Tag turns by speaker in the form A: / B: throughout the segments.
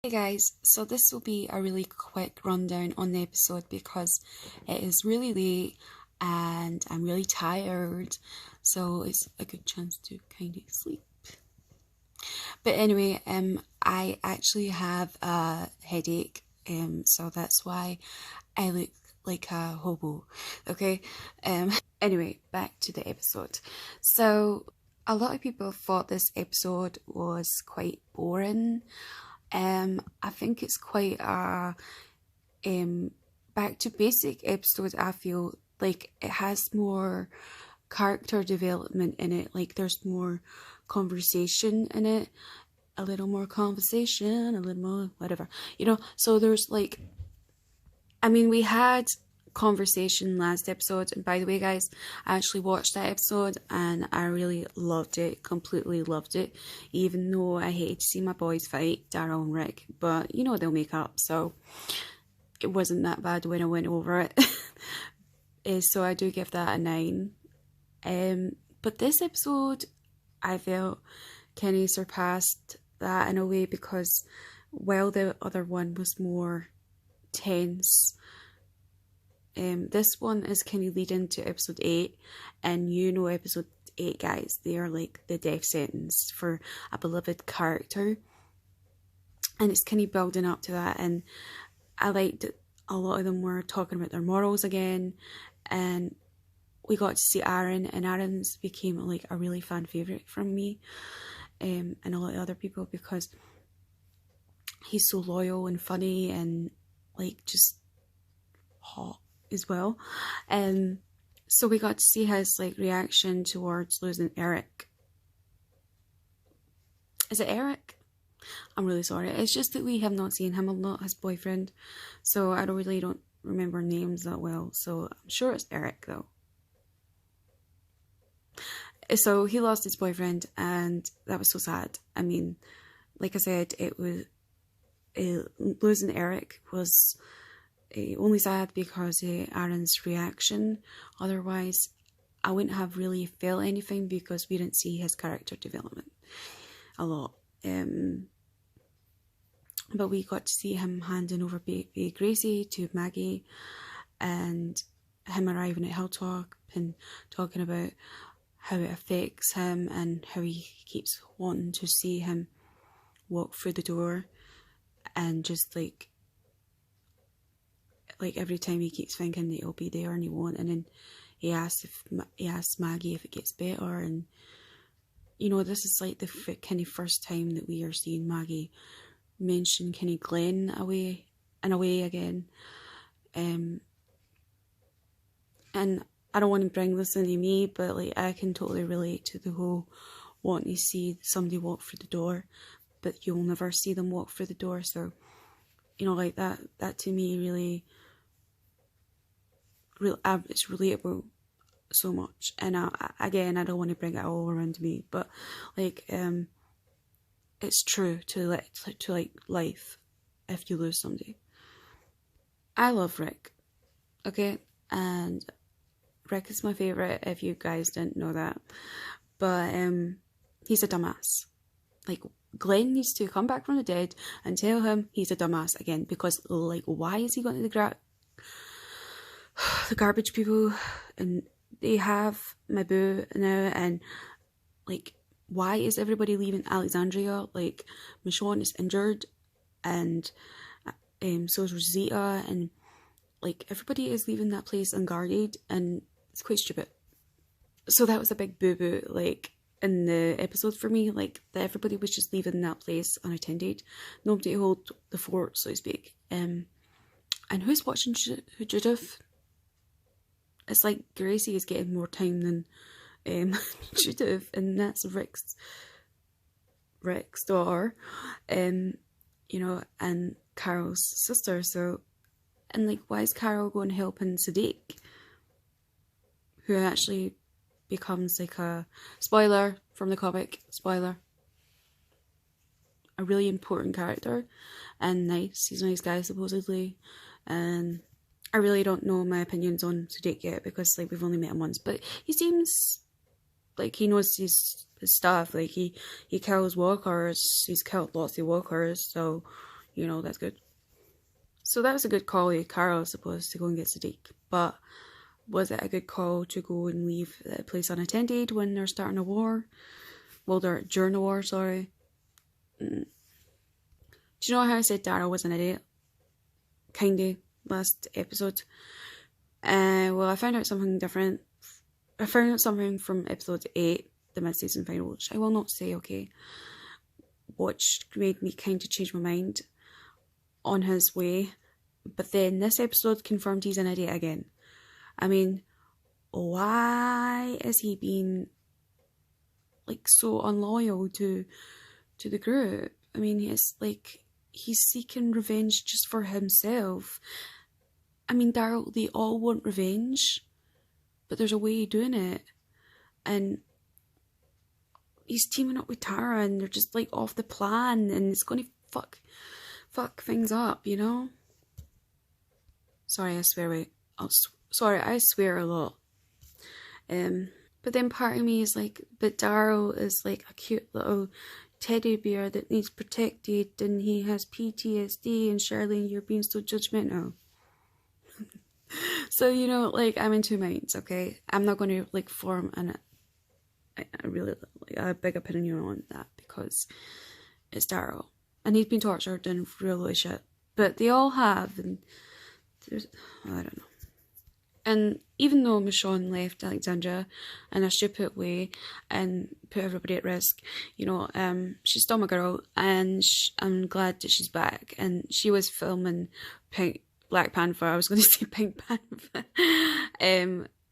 A: Hey guys, so this will be a really quick rundown on the episode because it is really late and I'm really tired, so it's a good chance to kind of sleep. But anyway, I actually have a headache, so that's why I look like a hobo. Okay, anyway, back to the episode. So a lot of people thought this episode was quite boring. I think it's quite a back to basic episode. I feel like it has more character development in it. Like there's more conversation in it, a little more conversation, a little more whatever, So there's like, I mean, we had conversation last episode, and by the way guys, I actually watched that episode and I really loved it, completely loved it, even though I hated to see my boys fight, Daryl and Rick, but they'll make up, so it wasn't that bad when I went over it. So I do give that a 9. But this episode I felt kind of surpassed that in a way, because while the other one was more tense, this one is kind of leading to episode 8, and episode 8 guys, they are like the death sentence for a beloved character, and it's kind of building up to that, and I liked that a lot of them were talking about their morals again, and we got to see Aaron, and Aaron's became like a really fan favourite from me, and a lot of other people, because he's so loyal and funny and like just hot as well. So we got to see his like reaction towards losing Eric. Is it Eric? I'm really sorry. It's just that we have not seen him a lot, his boyfriend, so I don't remember names that well, so I'm sure it's Eric though. So he lost his boyfriend, and that was so sad. I mean, like I said, it was losing Eric was only sad because of Aaron's reaction. Otherwise, I wouldn't have really felt anything because we didn't see his character development a lot. But we got to see him handing over baby Gracie to Maggie, and him arriving at Hilltop and talking about how it affects him and how he keeps wanting to see him walk through the door, and just like every time he keeps thinking that he'll be there and he won't, and then he asks Maggie if it gets better, and this is like the kind of first time that we are seeing Maggie mention kind of Glenn in a way again, and I don't want to bring this into me, but like I can totally relate to the whole wanting to see somebody walk through the door, but you'll never see them walk through the door. So like that to me really it's relatable so much. And again, I don't want to bring it all around me, but like it's true to like life if you lose somebody. I love Rick, okay, and Rick is my favourite, if you guys didn't know that, but he's a dumbass. Like, Glenn needs to come back from the dead and tell him he's a dumbass again, because like, why is he going to the garbage people, and they have my boo now, and like, why is everybody leaving Alexandria? Like, Michonne is injured, and so is Rosita, and like everybody is leaving that place unguarded, and it's quite stupid. So that was a big boo-boo, like, in the episode for me, like, that everybody was just leaving that place unattended. Nobody held the fort, so to speak. And who's watching Judith? It's like Gracie is getting more time than Judith, and that's Rick's daughter, and Carol's sister. So, and like, why is Carol going helping Sadiq, who actually becomes like a spoiler from the comic, spoiler, a really important character, and nice. He's a nice guy supposedly, and I really don't know my opinions on Sadiq yet, because like we've only met him once, but he seems like he knows his stuff. Like he kills walkers, he's killed lots of walkers, so You know, that's good. So that was a good call of Carol, I suppose, to go and get Sadiq. But was it a good call to go and leave the place unattended when they're starting a war? Well, they're during the war, sorry. Do you know how I said Daryl was an idiot? Kinda, last episode. Well, I found out something different. I found out something from episode 8, the mid-season final, which I will not say, okay? Which made me kind of change my mind on his way. But then this episode confirmed he's an idiot again. I mean, why is he being like so unloyal to the group? I mean, he's seeking revenge just for himself. I mean, Daryl, they all want revenge, but there's a way of doing it. And he's teaming up with Tara and they're just like off the plan and it's going to fuck things up, you know? Sorry, I swear. Sorry, I swear a lot. But then part of me is like, but Daryl is like a cute little teddy bear that needs protected and he has PTSD and Charlene, you're being so judgmental. So, you know, like, I'm in two minds, okay? I'm not going to like form a really a big opinion on that because it's Daryl. And he's been tortured and really shit. But they all have, and there's, I don't know. And even though Michonne left Alexandria in a stupid way and put everybody at risk, you know, she's still my girl, and I'm glad that she's back. And she was filming Black Panther. I was going to say Pink Panther,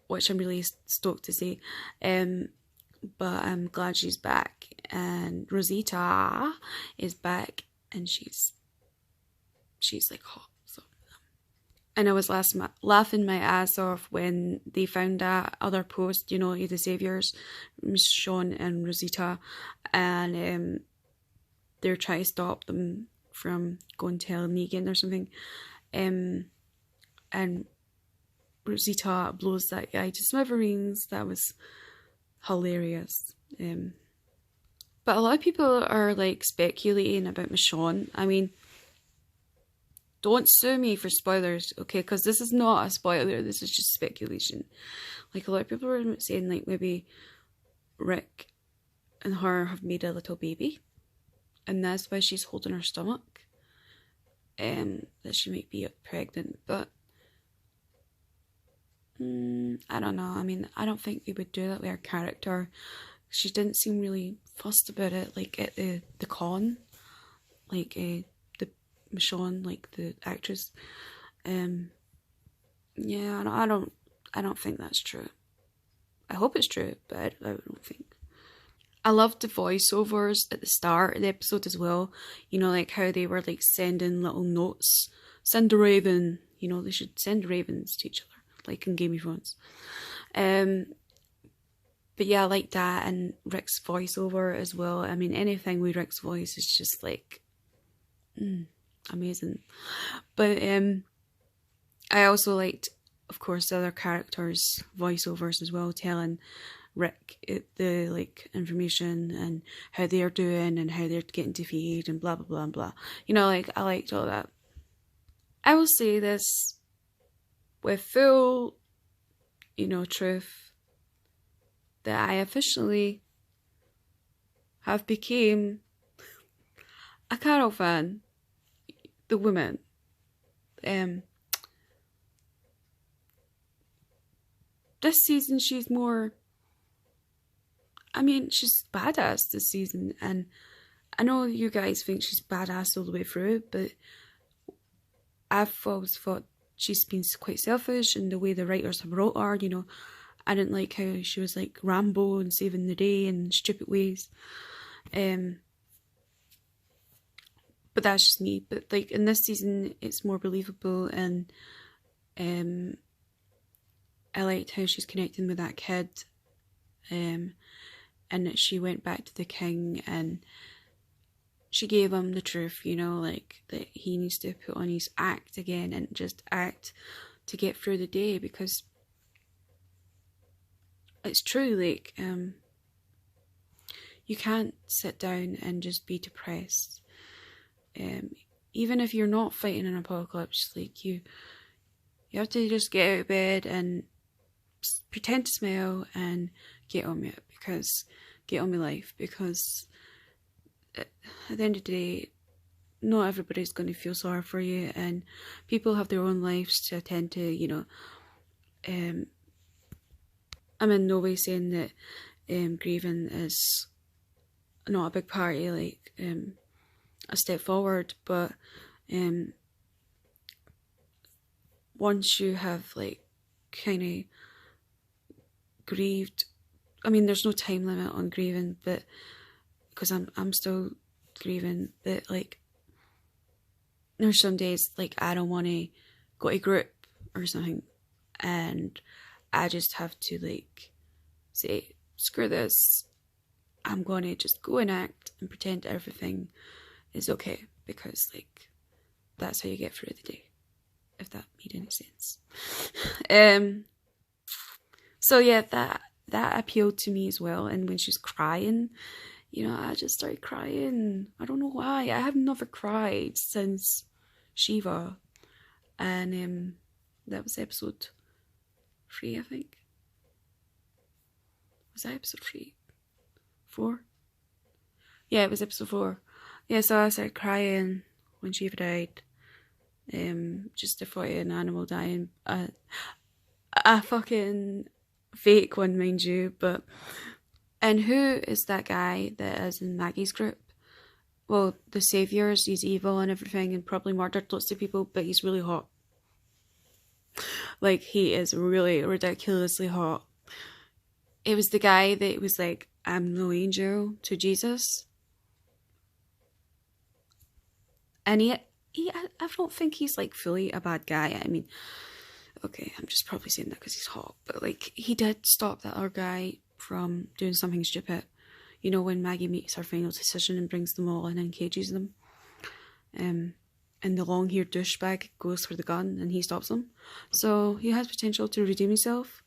A: which I'm really stoked to see. But I'm glad she's back. And Rosita is back, and she's like hot. And I was laughing my ass off when they found that other post, you know, the Saviours, Michonne and Rosita, and they're trying to stop them from going to tell Negan or something. And Rosita blows that guy to smithereens. That was hilarious. But a lot of people are like speculating about Michonne. I mean, don't sue me for spoilers, okay? Because this is not a spoiler. This is just speculation. Like, a lot of people were saying, like, maybe Rick and her have made a little baby. And that's why she's holding her stomach. That she might be pregnant. But, I don't know. I mean, I don't think they would do that with her character. She didn't seem really fussed about it, like, at the con. Like, Michonne, like the actress. Yeah, I don't think that's true. I hope it's true, but I don't think. I loved the voiceovers at the start of the episode as well. You know, like how they were like sending little notes. Send a raven. You know, they should send ravens to each other, like in Game of Thrones. But yeah, I like that, and Rick's voiceover as well. I mean, anything with Rick's voice is just like amazing. But I also liked, of course, the other characters' voiceovers as well, telling Rick the like information and how they're doing and how they're getting defeated and blah blah blah and blah. You know, like I liked all that. I will say this with full, you know, truth, that I officially have become a Carol fan. The woman. This season she's more, I mean, she's badass this season, and I know you guys think she's badass all the way through, but I've always thought she's been quite selfish in the way the writers have wrote her. You know, I didn't like how she was like Rambo and saving the day in stupid ways. But that's just me. But like in this season, it's more believable, and I liked how she's connecting with that kid, and that she went back to the king and she gave him the truth, you know, like that he needs to put on his act again and just act to get through the day, because it's true, like you can't sit down and just be depressed. even if you're not fighting an apocalypse, like you have to just get out of bed and pretend to smile and get on with it, because get on with life, because at the end of the day, not everybody's going to feel sorry for you, and people have their own lives to attend to, you know. I'm in no way saying that grieving is not a big party, like a step forward, but once you have like kind of grieved, I mean, there's no time limit on grieving, but because I'm still grieving, but like there's some days like I don't want to go to group or something, and I just have to like say, screw this, I'm going to just go and act and pretend everything is okay, because like that's how you get through the day, if that made any sense. So yeah, that appealed to me as well. And when she's crying, you know, I just started crying. I don't know why. I have never cried since Shiva, and that was episode 3, I think. Was that episode 3? 4? Yeah, it was episode 4. Yeah, so I started crying when Shiva died. Just to fight an animal dying. A fucking fake one, mind you, but... And who is that guy that is in Maggie's group? Well, the Saviours, he's evil and everything and probably murdered lots of people, but he's really hot. Like, he is really ridiculously hot. It was the guy that was like, I'm no angel to Jesus. And I don't think he's like fully a bad guy. I mean, okay, I'm just probably saying that because he's hot, but like, he did stop that other guy from doing something stupid. You know, when Maggie makes her final decision and brings them all in and cages them. And the long-haired douchebag goes for the gun and he stops them. So he has potential to redeem himself.